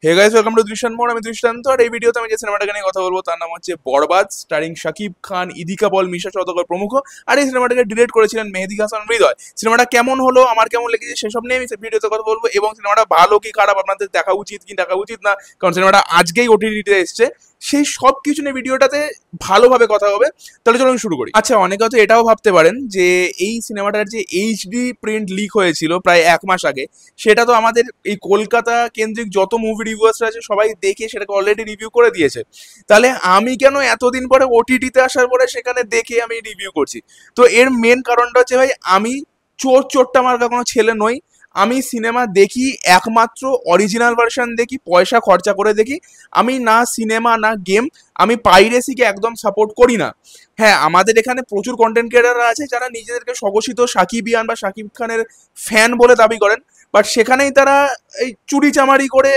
Hey guys, welcome to দৃষ্টান্ত মোড়। আমি দৃষ্টান্ত, আর এই ভিডিওতে আমি যে সিনেমাটাকে নিয়ে কথা বলবো তার নাম হচ্ছে বরবাদ, স্টারিং শাকিব খান, ইদিকা পল, মিশা সওদাগর প্রমুখ। আর এই সিনেমাটাকে ডিরেক্ট করেছিলেন মেহেদী হাসান হৃদয়। সিনেমাটা কেমন হলো, আমার কেমন লেগেছে, সেসব নিয়ে আমি ভিডিওতে কথা বলবো, এবং সিনেমাটা ভালো কি খারাপ, আপনাদের দেখা উচিত কি দেখা উচিত না, কারণ সিনেমাটা আজকেই ওটিটিতে এসছে, সেই সব কিছু নিয়ে ভিডিওটাতে ভালোভাবে কথা হবে। তাহলে চলুন শুরু করি। আচ্ছা, অনেকে হয়তো এটাও ভাবতে পারেন যে এই সিনেমাটার যে এইচডি প্রিন্ট লিক হয়েছিল প্রায় 1 মাস আগে, সেটা তো আমাদের এই কলকাতা কেন্দ্রিক যত মুভি রিভিউয়ার্সরা আছে সবাই দেখে সেটাকে অলরেডি রিভিউ করে দিয়েছে। তাহলে আমি কেন এতদিন পরে ওটিটিতে আসার পরে সেখানে দেখে আমি রিভিউ করছি? তো এর মেন কারণটা হচ্ছে, ভাই, আমি চোরটা মার্কা কোনো ছেলে নই। আমি সিনেমা দেখি একমাত্র অরিজিনাল ভার্সন দেখি, পয়সা খরচা করে দেখি। আমি না সিনেমা না গেম, আমি পাইরেসিকে একদম সাপোর্ট করি না। হ্যাঁ, আমাদের এখানে প্রচুর কন্টেন্ট ক্রিয়েটাররা আছে যারা নিজেদেরকে স্বঘোষিত সাকিবিয়ান বা শাকিব খানের ফ্যান বলে দাবি করেন, বাট সেখানেই তারা এই চুরি চামারি করে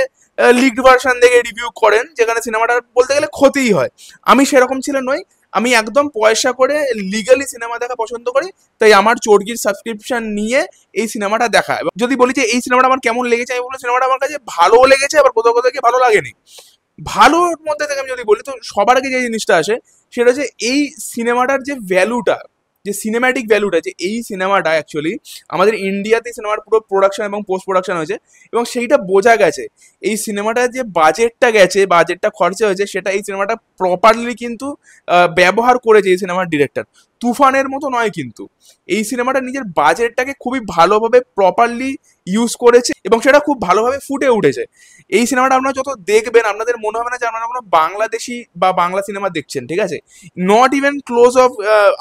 লিকড ভার্সন দেখে রিভিউ করেন, যেখানে সিনেমাটা বলতে গেলে ক্ষতিই হয়। আমি সেরকম ছেলে নই। আমি একদম পয়সা করে লিগালি সিনেমা দেখা পছন্দ করি। তাই আমার চর্গির সাবস্ক্রিপশন নিয়ে এই সিনেমাটা দেখা। এবং যদি বলি যে এই সিনেমাটা আমার কেমন লেগেছে, আমি বলবো সিনেমাটা আমার কাছে ভালোও লেগেছে, আবার কোথাও কোথাও গিয়ে ভালো লাগেনি। ভালোর মধ্যে থেকে আমি যদি বলি, তো সবার আগে যে জিনিসটা আসে সেটা হচ্ছে এই সিনেমাটার যে ভ্যালুটা, যে সিনেম্যাটিক ভ্যালুটা, যে এই সিনেমাটা অ্যাকচুয়ালি আমাদের ইন্ডিয়াতে সিনেমার পুরো প্রোডাকশন এবং পোস্ট প্রোডাকশন হয়েছে, এবং সেইটা বোঝা গেছে। এই সিনেমাটার যে বাজেটটা গেছে, বাজেটটা খরচা হয়েছে, সেটা এই সিনেমাটা প্রপারলি কিন্তু ব্যবহার করেছে এই সিনেমার ডিরেক্টর। তুফানের মতো নয় কিন্তু, এই সিনেমাটা নিজের বাজেটটাকে খুবই ভালোভাবে প্রপারলি ইউজ করেছে, এবং সেটা খুব ভালোভাবে ফুটে উঠেছে। এই সিনেমাটা আপনারা যত দেখবেন আপনাদের মনে হবে না যে আপনারা কোনো বাংলাদেশি বা বাংলা সিনেমা দেখছেন, ঠিক আছে? নট ইভেন ক্লোজ অফ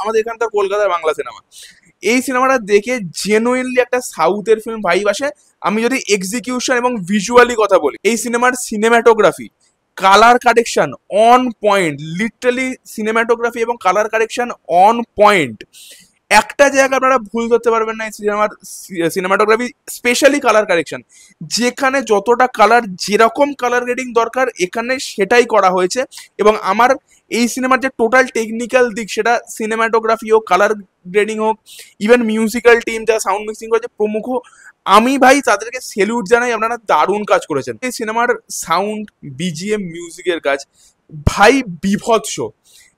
আমাদের এখানকার কলকাতার বাংলা সিনেমা। এই সিনেমাটা দেখে জেনুইনলি একটা সাউথের ফিল্ম ভাইব আসে। আমি যদি এক্সিকিউশন এবং ভিজুয়ালি কথা বলি, এই সিনেমার cinematography, colour correction on point, literally cinematography এবং কালার কারেকশন অন পয়েন্ট। একটা জায়গা আপনারা ভুল ধরতে পারবেন না এই সিনেমার সিনেমাটোগ্রাফি, স্পেশালি কালার কারেকশন। যেখানে যতটা কালার, যেরকম কালার গ্রেডিং দরকার এখানে সেটাই করা হয়েছে। এবং আমার এই সিনেমার যে টোটাল টেকনিক্যাল দিক, সেটা সিনেমাটোগ্রাফি হোক, কালার গ্রেডিং হোক, ইভেন মিউজিক্যাল টিম যারা সাউন্ড মিক্সিং করেছে প্রমুখ, আমি ভাই তাদেরকে সেলিউট জানাই। আপনারা দারুণ কাজ করেছেন। এই সিনেমার সাউন্ড, বিজিএম, মিউজিকের কাজ ভাই বিভৎস।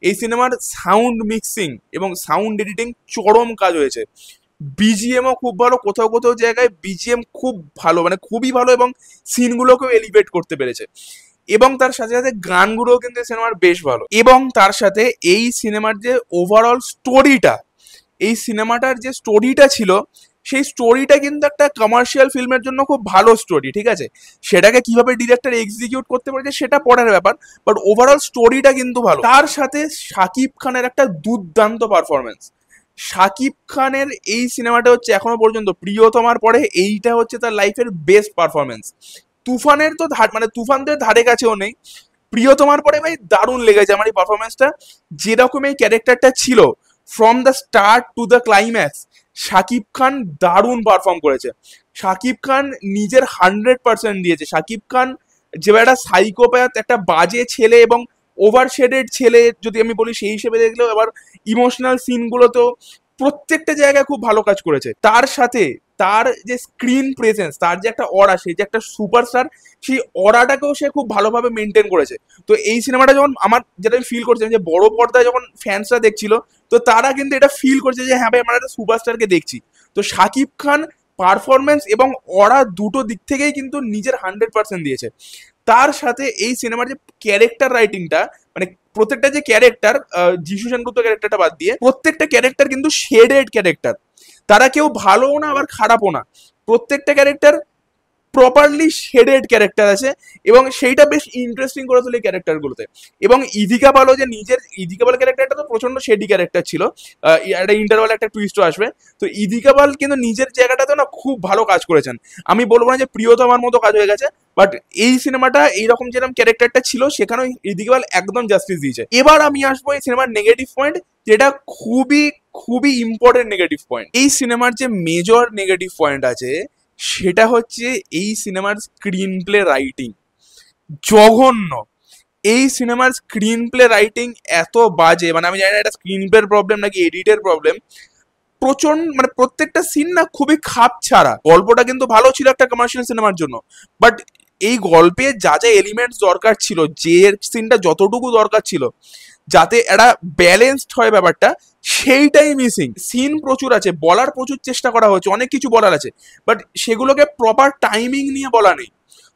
এই সিনেমার সাউন্ড মিক্সিং এবং সাউন্ড এডিটিং চরম কাজ হয়েছে। বিজিএমও খুব ভালো, কোথাও কোথাও জায়গায় বিজিএম খুব ভালো, মানে খুবই ভালো, এবং সিনগুলোকেও এলিভেট করতে পেরেছে। এবং তার সাথে সাথে গানগুলোও কিন্তু সিনেমার বেশ ভালো। এবং তার সাথে এই সিনেমার যে ওভারঅল স্টোরিটা, এই সিনেমাটার যে স্টোরিটা ছিল, সেই স্টোরিটা কিন্তু একটা কমার্শিয়াল ফিল্মের জন্য খুব ভালো স্টোরি, ঠিক আছে? সেটাকে কিভাবে ডিরেক্টর এক্সিকিউট করতে পারছে সেটা পরের ব্যাপার, বাট ওভারঅল স্টোরিটা কিন্তু ভালো। তার সাথে শাকিব খানের একটা দুর্দান্ত পারফরমেন্স। শাকিব খানের এই সিনেমাটা হচ্ছে এখনো পর্যন্ত প্রিয়তমার পরে এইটা হচ্ছে তার লাইফের বেস্ট পারফরমেন্স। তুফানের তো মানে তুফানদের ধারে কাছেও নেই। প্রিয়তমার পরে ভাই দারুণ লেগেছে আমার এই পারফরমেন্সটা। যেরকম এই ক্যারেক্টারটা ছিল from the start to the climax, Shakib Khan দারুণ পারফর্ম করেছে। শাকিব খান নিজের 100% দিয়েছে। শাকিব খান যে একটা সাইকোপ্যাথ, একটা বাজে ছেলে এবং ওভার শেডেড ছেলে যদি আমি বলি, সেই হিসেবে দেখলেও আবার ইমোশনাল সিনগুলো তো প্রত্যেকটা জায়গায় খুব ভালো কাজ করেছে। তার সাথে তার যে স্ক্রিন প্রেজেন্স, তার যে একটা অরা, সে যে একটা সুপারস্টার, সেই অরাটাকেও সে খুব ভালোভাবে মেনটেন করেছে। তো এই সিনেমাটা যখন আমার, যেটা আমি ফিল করছিলাম, যে বড় পর্দায় যখন ফ্যান্সরা দেখছিল, তো তারা কিন্তু এটা ফিল করছে যে হ্যাঁ ভাই, আমরা একটা সুপারস্টারকে দেখছি। তো শাকিব খান পারফরমেন্স এবং অরা দুটো দিক থেকেই কিন্তু নিজের 100% দিয়েছে। তার সাথে এই সিনেমার যে ক্যারেক্টার রাইটিংটা, মানে প্রত্যেকটা যে ক্যারেক্টার, যিশু সেনগুপ্ত ক্যারেক্টারটা বাদ দিয়ে প্রত্যেকটা ক্যারেক্টার কিন্তু শেডেড ক্যারেক্টার। তারা কেউ ভালোও না আবার খারাপও না। প্রত্যেকটা ক্যারেক্টার প্রপারলি শেডেড ক্যারেক্টার আছে, এবং সেইটা বেশ ইন্টারেস্টিং করে তোলে ক্যারেক্টারগুলোতে। এবং ইদিকা পালও যে নিজের, ইদিকা পাল ক্যারেক্টারটা তো প্রচন্ড শেডি ক্যারেক্টার ছিল, একটা ইন্টারভাল একটা টুইস্টও আসবে। তো ইদিকা পাল কিন্তু নিজের জায়গাটাতে না খুব ভালো কাজ করেছেন। আমি বলবো না যে প্রিয়তমার মতো কাজ হয়ে গেছে, বাট এই সিনেমাটা এইরকম যেরকম ক্যারেক্টারটা ছিল সেখানেও ইদিকা পাল একদম জাস্টিস দিয়েছে। এবার আমি আসবো এই সিনেমার নেগেটিভ পয়েন্ট, যেটা খুবই খুবই ইম্পর্টেন্ট নেগেটিভ পয়েন্ট। এই সিনেমার যে মেজর নেগেটিভ পয়েন্ট আছে সেটা হচ্ছে এই সিনেমার স্ক্রিন প্লে রাইটিং জঘন্য। এই সিনেমার স্ক্রিন প্লে রাইটিং এত বাজে, মানে আমি জানি না এটা স্ক্রিন প্লের প্রবলেম নাকি এডিটের প্রবলেম। প্রচন্ড, মানে প্রত্যেকটা সিন না খুবই খাপ ছাড়া। গল্পটা কিন্তু ভালো ছিল একটা কমার্শিয়াল সিনেমার জন্য, বাট এই গল্পে যা যা এলিমেন্টস দরকার ছিল, যে সিনটা যতটুকু দরকার ছিল যাতে একটা ব্যালেন্সড হয় ব্যাপারটা, সেইটাই মিসিং। সিন প্রচুর আছে, বলার প্রচুর চেষ্টা করা হয়েছে, অনেক কিছু বলার আছে, বাট সেগুলোকে প্রপার টাইমিং নিয়ে বলা নেই,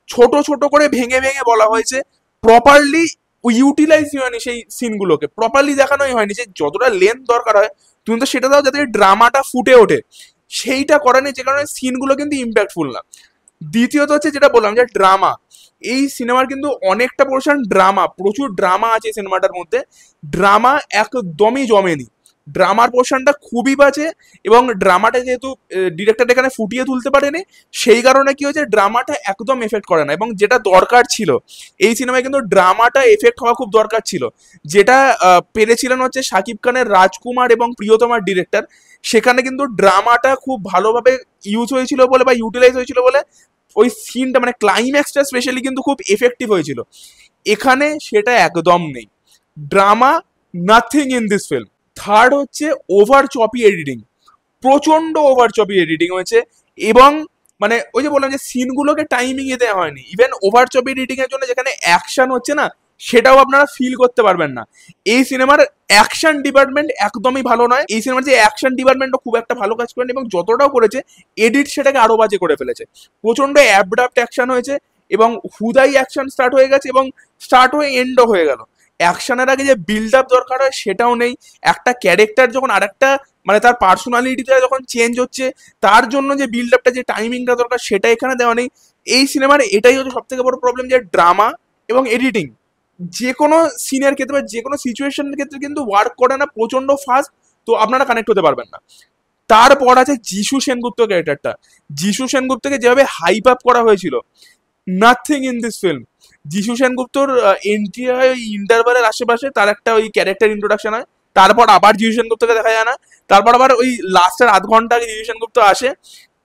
ছোট ছোট করে ভেঙে ভেঙে বলা হয়েছে, প্রপারলি ইউটিলাইজ হয়নি, সেই সিনগুলোকে প্রপারলি দেখানোই হয়নি যে যতটা লেন্থ দরকার হয় তুমি তো সেটা দাও যাতে ড্রামাটা ফুটে ওঠে, সেইটা করেনি, যে কারণে সিনগুলো কিন্তু ইম্প্যাক্টফুল না। দ্বিতীয়ত হচ্ছে যেটা বললাম যে ড্রামা, এই সিনেমার কিন্তু অনেকটা পোর্শন ড্রামা, প্রচুর ড্রামা আছে সিনেমাটার মধ্যে, ড্রামা একদমই জমেনি, ড্রামার পোর্শনটা খুবই বাজে, এবং ড্রামাটা যেহেতু ডিরেক্টর এখানে ফুটিয়ে তুলতে পারেনি, সেই কারণে কি হয়েছে ড্রামাটা একদম এফেক্ট করে না, এবং যেটা দরকার ছিল এই সিনেমায় কিন্তু ড্রামাটা এফেক্ট হওয়া খুব দরকার ছিল, যেটা পেরেছিলেন হচ্ছে শাকিব খানের রাজকুমার এবং প্রিয়তমার ডিরেক্টর, সেখানে কিন্তু ড্রামাটা খুব ভালোভাবে ইউজ হয়েছিল বলে বা ইউটিলাইজ হয়েছিল বলে ওই সিনটা মানে ক্লাইম্যাক্সটা স্পেশালি কিন্তু খুব এফেক্টিভ হয়েছিল। এখানে সেটা একদম নেই, drama nothing in this film. Third হচ্ছে ওভার চপি এডিটিং, প্রচন্ড ওভার চপি এডিটিং হয়েছে, এবং মানে ওই যে বললাম যে সিনগুলোকে টাইমিং এ দেওয়া হয়নি, ইভেন ওভার চপি এডিটিং এর জন্য যেখানে অ্যাকশন হচ্ছে না সেটাও আপনারা ফিল করতে পারবেন না। এই সিনেমার অ্যাকশন ডিপার্টমেন্ট একদমই ভালো নয়, এই সিনেমার যে অ্যাকশন ডিপার্টমেন্টও খুব একটা ভালো কাজ করেনি, এবং যতটাও করেছে এডিট সেটাকে আরো বাজে করে ফেলেছে, প্রচন্ড অ্যাবডাপ্ট অ্যাকশন হয়েছে, এবং হুদাই অ্যাকশন স্টার্ট হয়ে গেছে এবং স্টার্ট হয়ে এন্ডও হয়ে গেল। অ্যাকশনের আগে যে বিল্ড আপ দরকার হয় সেটাও নেই, একটা ক্যারেক্টার যখন আরেকটা মানে তার পার্সোনালিটিটা যখন চেঞ্জ হচ্ছে তার জন্য যে বিল্ড আপটা যে টাইমিংটা দরকার সেটা এখানে দেওয়া নেই। এই সিনেমার এটাই হচ্ছে সব থেকে বড় প্রবলেম, যে ড্রামা এবং এডিটিং যে কোনো সিনের ক্ষেত্রে বা যে কোনো সিচুয়েশনের ক্ষেত্রে কিন্তু ওয়ার্ক করে না, প্রচন্ড ফাস্ট, তো আপনারা কানেক্ট হতে পারবেন না। তারপর আছে যিশু সেনগুপ্ত ক্যারেক্টারটা, যিশু সেনগুপ্তকে যেভাবে হাইপ আপ করা হয়েছিল, নাথিং ইন দিস ফিল্ম। যিশু সেনগুপ্তর এন্ট্রি হয় ওই ইন্টারভালের আশেপাশে, তার একটা ওই ক্যারেক্টার ইন্ট্রোডাকশন হয়, তারপর আবার যিশু সেনগুপ্তকে দেখা যায় না, তারপর আবার ওই লাস্টের আধ ঘন্টা আগে যিশু সেনগুপ্ত আসে।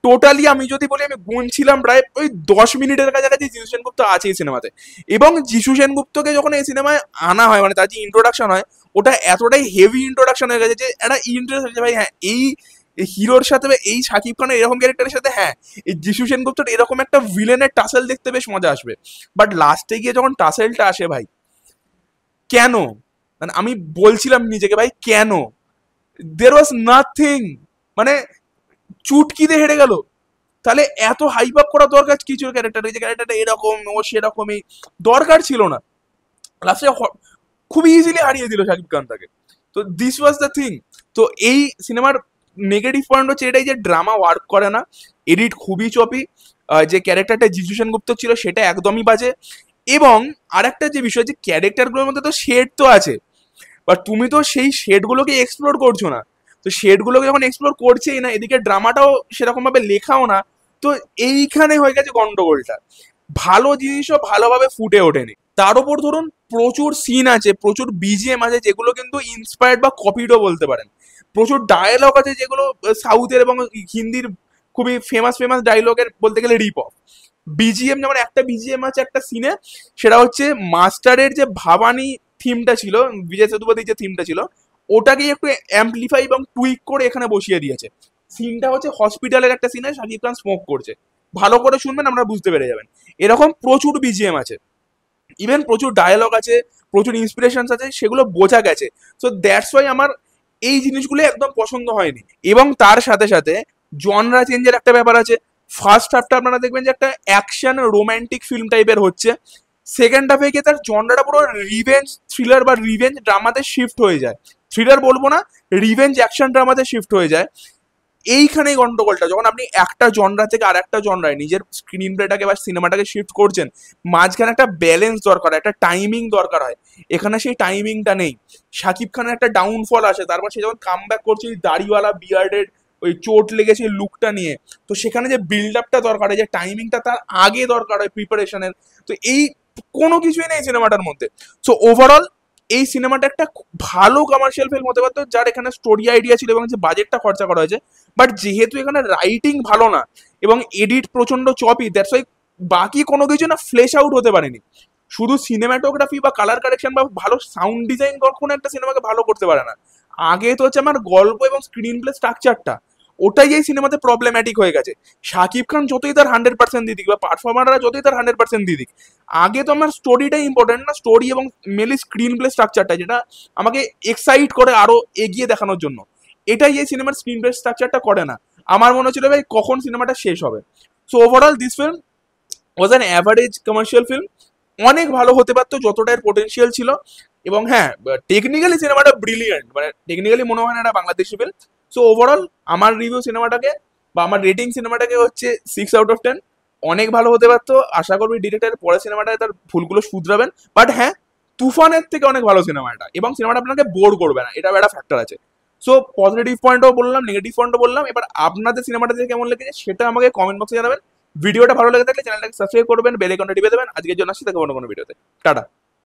টোটালি আমি যদি বলি আমি গুনছিলাম প্রায় ওই 10 মিনিটের কাছাকাছি যিশু সেনগুপ্ত আছে এই সিনেমাতে, এবং যিশু সেনগুপ্তকে যখন এই সিনেমায় আনা হয় মানে তার যে ইন্ট্রোডাকশন হয় ওটা এতটাই হেভি ইন্ট্রোডাকশন হয়ে গেছে যে একটা ইন্টারেস্ট হচ্ছে ভাই, হ্যাঁ এই হিরোর সাথে বা এই শাকিব খানের এরকম ক্যারেক্টারের সাথে হ্যাঁ এই যিশু সেনগুপ্তর এরকম একটা ভিলেনের টাসেল দেখতে বেশ মজা আসবে, বাট লাস্টে গিয়ে যখন টাসেলটা আসে ভাই কেন, মানে আমি বলছিলাম নিজেকে ভাই কেন, দের ওয়াজ নাথিং, মানে চুটকিতে হেরে গেল। তাহলে এত হাইপ আপ করা দরকার কিছু ক্যারেক্টার, এই যে ক্যারেক্টারটা এরকম ও সেরকমই, দরকার ছিল না, লাস্টে খুব ইজিলি হারিয়ে দিল শাকিব খান তাকে। তো দিস ওয়াজ দ্য থিং। তো এই সিনেমার নেগেটিভ পয়েন্ট হচ্ছে এটাই যে ড্রামা ওয়ার্ক করে না, এডিট খুবই চপি, যে ক্যারেক্টারটা যিশু সেনগুপ্ত ছিল সেটা একদমই বাজে, এবং আরেকটা যে বিষয় যে ক্যারেক্টারগুলোর মধ্যে তো শেড তো আছে, বাট তুমি তো সেই শেডগুলোকে এক্সপ্লোর করছো না, তো শেডগুলোকে যখন এক্সপ্লোর করছেই না, এদিকে ড্রামাটাও সেরকম ভাবে লেখাও না, তো এইখানে হয়ে গেছে গন্ডগোলটা, ভালো জিনিসও ভালোভাবে ফুটে ওঠেনি। তার উপর ধরুন প্রচুর সিন আছে, প্রচুর বিজিএম আছে যেগুলো কিন্তু ইন্সপায়ার্ড বা কপিডও বলতে পারেন, প্রচুর ডায়লগ আছে যেগুলো সাউথের এবং হিন্দির খুবই ফেমাস ফেমাস ডায়লগের বলতে গেলে রিপ অফ। বিজিএম যেমন একটা বিজিএম আছে একটা সিনে, সেটা হচ্ছে মাস্টারের যে ভাবানী থিমটা ছিল, বিজয় সেতুপতির যে থিমটা ছিল ওটাকেই একটু অ্যাম্পলিফাই এবং টুইক করে এখানে বসিয়ে দিয়েছে। সিনটা হচ্ছে হসপিটালের একটা সিনে, শাকিব খান স্মোক করছে, ভালো করে শুনবেন আপনারা বুঝতে পেরে যাবেন। এরকম প্রচুর বিজিএম আছে, ইভেন প্রচুর ডায়লগ আছে, প্রচুর ইন্সপিরেশন আছে, সেগুলো বোঝা গেছে। সো দ্যাটস ওয়াই আমার এই জিনিসগুলো একদম পছন্দ হয়নি, এবং তার সাথে সাথে জনরা চেঞ্জের একটা ব্যাপার আছে। ফার্স্ট হাফটা আপনারা দেখবেন যে একটা অ্যাকশন রোম্যান্টিক ফিল্ম টাইপের হচ্ছে, সেকেন্ড হাফে গিয়ে তার জনরাটা পুরো রিভেঞ্জ থ্রিলার বা রিভেঞ্জ ড্রামাতে শিফট হয়ে যায়, থ্রিলার বলবো না, রিভেঞ্জ অ্যাকশন ড্রামাতে শিফট হয়ে যায়। এইখানেই গন্ডগোলটা, যখন আপনি একটা জনরা থেকে আর একটা জনরায় নিজের স্ক্রিন প্লেটাকে বা সিনেমাটাকে শিফট করছেন, মাঝখানে একটা ব্যালেন্স দরকার, একটা টাইমিং দরকার হয়, এখানে সেই টাইমিংটা নেই। শাকিব খানের একটা ডাউনফল আসে, তারপর সে যখন কাম ব্যাক করছে ওই দাড়িওয়ালা বিয়ার্ডেড ওই চোট লেগেছে লুকটা নিয়ে, তো সেখানে যে বিল্ড আপটা দরকার হয়, যে টাইমিংটা তার আগে দরকার হয় প্রিপারেশনের, তো এই কোনো কিছুই নেই সিনেমাটার মধ্যে। সো ওভারঅল এই সিনেমাটা একটা ভালো কমার্শিয়াল ফিল্ম হতে পারতো, যার এখানে স্টোরি আইডিয়া ছিল এবং যে বাজেটটা খরচা করা হয়েছে, বাট যেহেতু এখানে রাইটিং ভালো না এবং এডিট প্রচন্ড চপি, দ্যাটস ওয়াই বাকি কোনো কিছু না ফ্লেশ আউট হতে পারেনি। শুধু সিনেমাটোগ্রাফি বা কালার কারেকশন বা ভালো সাউন্ড ডিজাইন কখনো একটা সিনেমাকে ভালো করতে পারে না, আগে তো হচ্ছে আমার গল্প এবং স্ক্রিন প্লে স্ট্রাকচারটা, ওটাই এই সিনেমাতে প্রবলেম্যাটিক হয়ে গেছে। শাকিব খান যতই তার 100% দিয়ে দিক বা পারফর্মাররা যতই তার 100% দিয়ে দিক, আগে তো আমার স্টোরিটাই ইম্পর্টেন্ট না, স্টোরি এবং মেনলি স্ক্রিন প্লে স্ট্রাকচারটা যেটা আমাকে এক্সাইট করে আরো এগিয়ে দেখানোর জন্য, এটাই এই সিনেমার স্ক্রিন প্লে স্ট্রাকচারটা করে না। আমার মনে হচ্ছিল ভাই কখন সিনেমাটা শেষ হবে। So overall this film was an average commercial film. অনেক ভালো হতে পারতো যতটা এর পোটেনশিয়াল ছিল। এবং হ্যাঁ, টেকনিক্যালি সিনেমাটা ব্রিলিয়েন্ট, মানে টেকনিক্যালি মনে হয় না এটা বাংলাদেশি ফিল্ম। সো ওভারঅল আমার রিভিউ সিনেমাটাকে বা আমার রেটিং সিনেমাটাকে হচ্ছে 6/10। অনেক ভালো হতে পারতো, আশা করবি ডিরেক্টর পরের সিনেমাটায় তার ভুলগুলো শুধরাবেন। বাট হ্যাঁ, তুফানের থেকে অনেক ভালো সিনেমা এটা, এবং সিনেমাটা আপনাকে বোর করবে না, এটাও একটা ফ্যাক্টর আছে। সো পজিটিভ পয়েন্টও বললাম, নেগেটিভ পয়েন্টও বললাম। এবার আপনাদের সিনেমাটা দেখে কেমন লেগেছে সেটা আমাকে কমেন্ট বক্সে জানাবেন। ভিডিওটা ভালো লেগে থাকলে চ্যানেলটাকে সাবস্ক্রাইব করবেন, বেল আইকনটা টিপে দেবেন। আজকের জন্য আসছি, দেখা অন্য কোনো ভিডিওতে। টাটা।